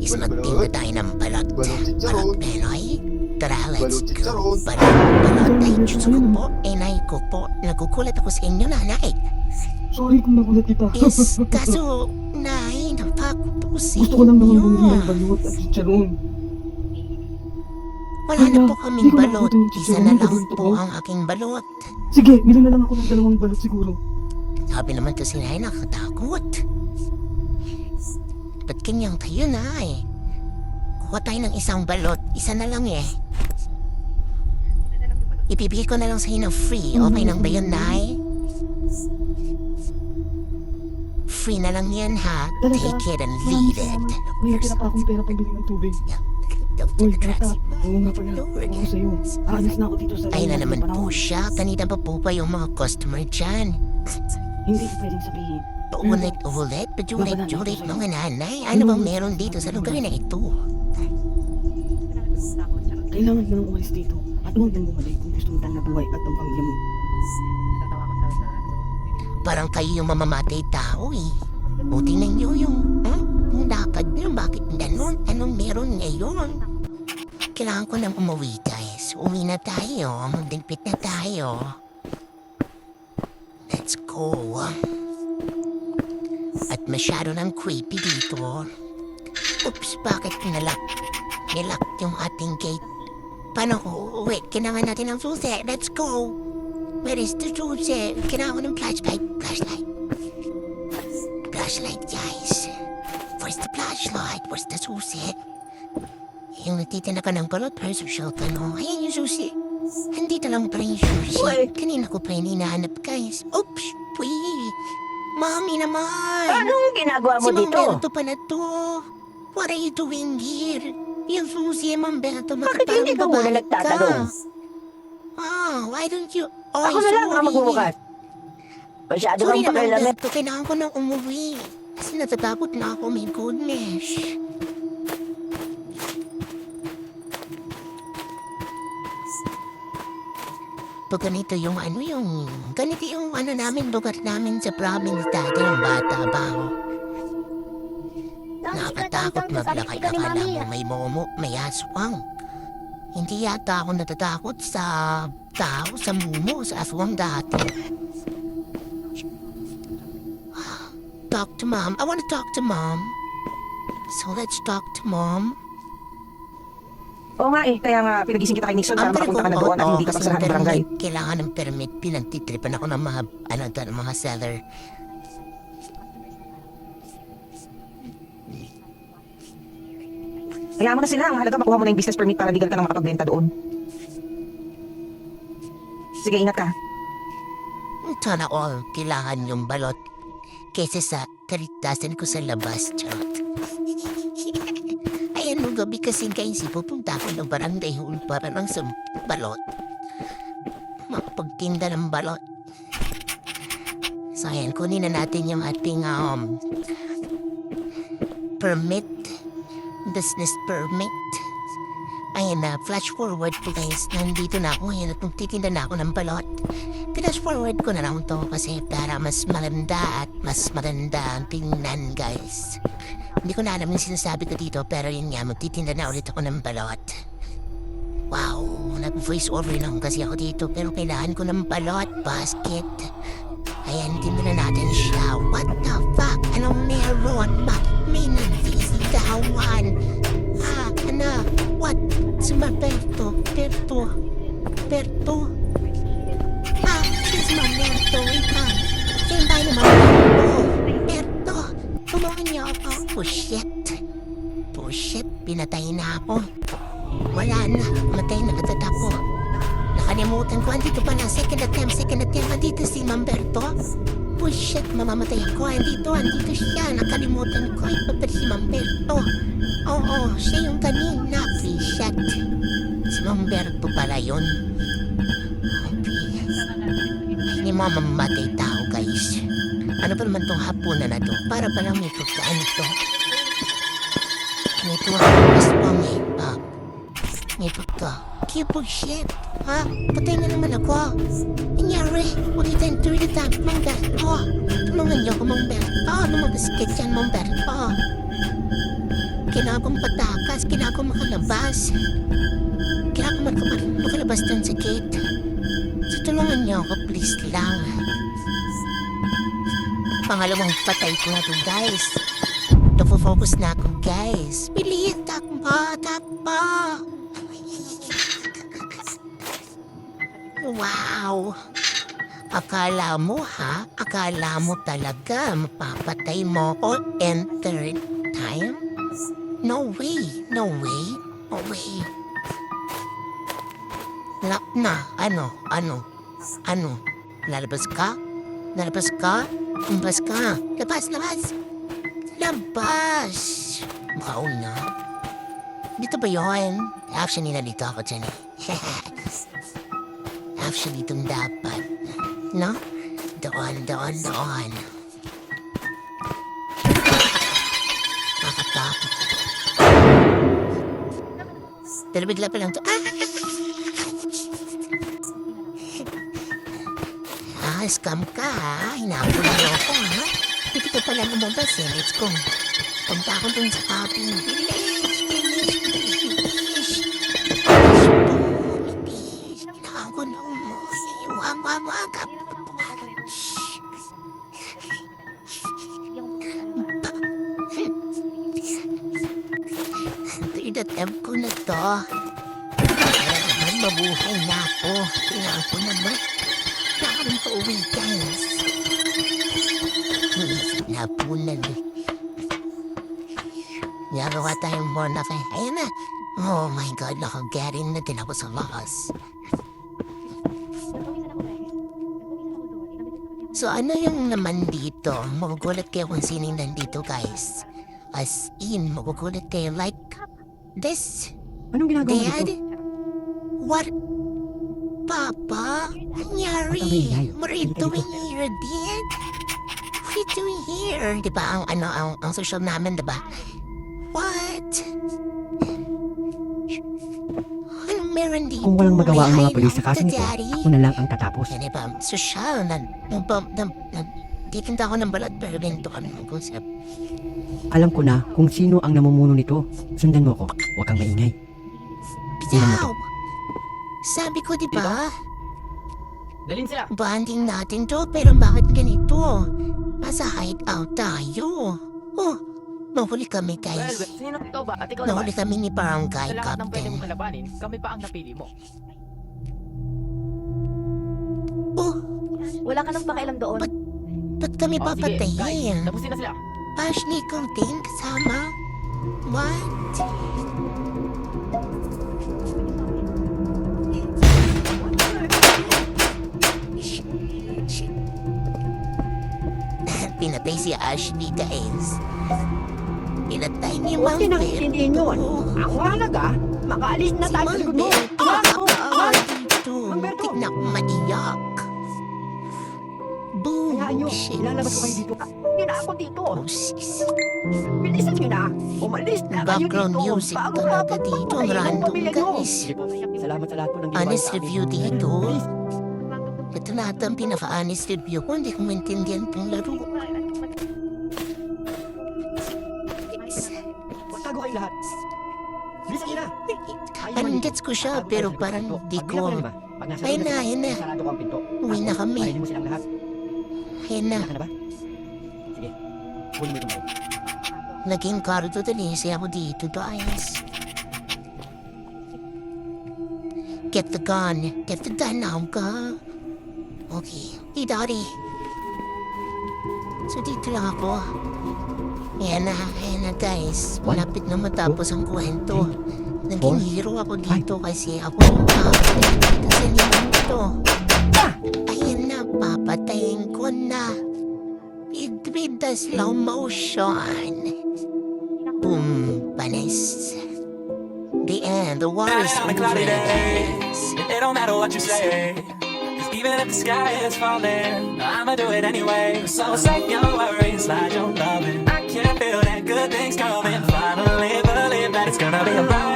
is magtinda tayo ng balot. Balot Balot chicharon. Penoy. Tara, let's Balot go. chicharon. Balot ay Diyos ko po. Nay ko po. Nagugulat ako sa inyo, nanay. Sorry kung nagulat kita. Yes, kaso, nay, napako po sa Gusto ko lang naman bumili inyo. ng balot at chicharon. Wala na po kaming Hindi ko balot. makita yung Isa chicharon, na lang paborito po ko. ang aking balot. Sige, bili na lang ako ng 2 balot siguro. Sabi naman kasi nay, nakatakot. Ba't kanyang kayo, nay? Kuha tayo ng 1 balot. Isa na lang eh. Ibibigay ko na lang sa'yo ng free. Okay lang ba yun, nay? Free na lang yan, ha? Talaga? Take it and Maraming leave it. salamat. May natira pa akong pera pambili ng tubig. Uy, tata. Oo nga pala. Oo sa'yo. Aalis na ako dito sa Ayun na naman po panahon. siya. Kanina pa po pa yung mga customer dyan. Hindi ko pwedeng sabihin. Paulit-ulit, pajulit-julit mga nanay. Ano bang meron dito sa lugar na ito? Kailangan mo nang umalis dito. At huwag nang bumalik kung gusto mo tang nabuhay at ang pamilya mo. Parang kayo yung mamamatay tao eh. O tingnan nyo yung dapat nyo. Bakit ganun? Anong meron ngayon? Kailangan ko nang umuwi, guys. Uwi na tayo. Magdigpit na tayo. Let's go. At masyado nang creepy dito. Oops, bakit nilak? Nilak yung ating gate. Paano ko uuwi? Kailangan natin ng susi. Let's go. Where is the susi? Kailangan ko ng flashlight. Flashlight, guys. Where's the flashlight? Where's the susi? Yung natitinda ka ng balot versus shelf, ano? Ayan yung susi. Andito lang pa rin yung susi. Uy! Kanina ko pa yung hinahanap, guys. Oops, wait. Mami naman. Anong ginagawa mo Si Mang dito? Berto pa na to. What are you doing here? Yung susi, Mang Berto, Bakit hindi ka muna nagtatanong? Why don't you... Oh, Ako na lang ang sorry. magbubukas. Masyado Sorry kang naman, pakialaman. Berto. Kailangan ko nang umuwi. Kasi natatakot na ako, my goodness. Pag ganito yung ganito yung namin, lugar namin sa province dati ng bata ba ako. Nakatakot maglakay, akala mo may momo, may aswang. Hindi yata ako natatakot sa tao, sa mumo, sa aswang dati. Talk to mom. I want to talk to mom. So let's talk to mom. Oo nga eh, kaya nga pinagising kita kay Nixon para makapunta ka na doon at hindi ka pagsarahan ng barangay. Kailangan ng permit. Pinagtitripan ako ng mga seller. Kaya mo na sila, ang halaga makuha mo na yung business permit para legal ka nang makapagbenta doon. Sige, ingat ka. Sana all, kailangan yung balot. Kesa sa kalitasan ko sa labas, charot. Ayan mo gabi kasi guys, pupunta ako ng barangay hall para lang sa balot. Makapagtinda ng balot. So ayan, kunin na natin yung ating permit. Business permit. Ayan na, flash forward po guys. Nandito na ako. Ayan, magtitinda na ako ng balot. Flash forward ko na lang to kasi para mas maganda at mas maganda ang tingnan guys. Hindi ko na alam yung sinasabi ko dito pero yun nga, magtitinda na ulit ako ng balot. Wow, nag-voice over lang kasi ako dito pero kailangan ko ng balot basket. Ayan, tinda na natin siya. What the fuck? Anong meron? Bakit may nagsisigawan? What? Si Berto. Berto? Si Berto, wait lang. Saan tayo naman? Berto, tulungan niyo ako. Bullshit, pinatay na ako. Wala na, matay na katat ako. Nakalimutan ko, andito pa na, second attempt, andito si Mamberto. Bullshit, mamamatay ako, andito siya, nakalimutan ko, ipapat si Mamberto. Oo, siya yung kanina, bullshit. Si Mamberto pala yun. Hindi mo mamamatay tao, guys. Ano pa naman tong hapunan na to? Para palang may pagkaan ito. Ito ang aswang eh, may pagka. Kaya bullshit. Ha? Patay na naman ako. Nangyari. What are you trying to do with that, Mamberto? Tulungan niyo ako, Mamberto. Lumabas ka dyan, Mamberto. Kailangan patakas, kailangan makalabas. Kailangan makalabas dun sa gate. So, tulungan niyo ako, please lang. Pangalawang patay ko na to, guys. Nafo-focus na ako, guys. Bilis, takbo. Wow! Akala mo ha? Akala mo talaga mapapatay mo ko in third time? No way! No way! No way! Ano? Lalabas ka? Lalabas ka? Labas ka! Labas! Labas! Wow na. Dito ba yun? Actually, nalito ako dyan eh. Actually, itong dapat. No? Doon. Nakakatakot. Pero bigla pa lang to. Scam ka ha? Hinapon niyo ako ha? Hindi ka pala lumabas eh. Let's go. Punta ako dun sa copy. Bilis. Ako na Wag. Third attempt ko na to. Kaya naman mabuhay na ako. Kailangan ko naman. Kailangan pa uwi, guys. Napunan eh. Nagawa tayong mona kay Hena. Oh my God, nakagarin na din ako sa lakas. So ano yung naman dito? Magugulat kayo kung sino yung nandito, guys. As in, magugulat kayo like this. Anong ginagawa mo Dad? dito? What? Papa? Nangyari? What are you doing here, Dad? What are you doing here? Diba ang social namin, diba? What? Anong meron dito? Kung walang magawa ang mga May polis sa hideout kaso ka, nito, Daddy? ako na lang ang tatapos. Yan iba, social titinda ako ng balat pero ganito kami mag-usap. Alam ko na kung sino ang namumuno nito. Sundan mo ako. Huwag kang maingay. Tingnan mo to. Bitaw! Sabi ko, di ba? Dalhin sila. Banding natin to, pero bakit ganito? Nasa hideout tayo. Oh, nahuli kami, Well, guys. sino ikaw ba? At ikaw naman. Nahuli kami ni Barangay Sa lahat ng pwede Captain. mong kalabanin, kami pa ang napili mo. Oh, Wala ka nang pakialam doon. ba't kami Oh, sige, guys, papatayin? tapusin na sila. Ashley, ikaw din kasama? What? Pinatay si Ashley, guys. Pinatay ni Huwag Mang kinakaintindihin yun. Ang mahalaga, makaalis na tayo sa likod mo. Wag! Dito. Humberto! Tignan ko maiyak. Boom! Hayaan nyo, Shit. ilalabas ko kayo dito. Hindi na ako dito. Oh, sis. Bilisan nyo na. Umalis na kayo Background dito. music Bago talaga dito. Ang mapapatayin ang random, pamilya nyo. guys. Sige po. Salamat sa lahat po ng ginawa Honest sa amin. review dito. Please, Ito na ata ang pinaka-honest review ko. Hindi ko maintindihan itong laro. magtago kayo lahat. Bilisan nyo na. Parang gets ko siya, pero parang di ko. Ayun na, ayun na. Sarado ko ang pinto. Uwi na kami. Pahalin mo silang lahat. Ayun na. Handa ka na ba? Sige. Kunin mo itong bag. Naging karto talisi ako dito, guys. Get the gun. Get the gun now, go. Okay. Hey, Daddy. So, dito lang ako. Ayan na, guys. Malapit na matapos ang kwento. Naging hero ako dito kasi ako yung papatayin sa limuto. Ayan na, papatayin ko na. With the slow motion. Boom, panis. The end, the war is On a over. cloudy day, Guys. it don't matter what you say. 'Cause even if the sky is falling, I'ma do it anyway. So save your worries, slide your loving. I can feel that good things coming. Finally believe that it's gonna be alright.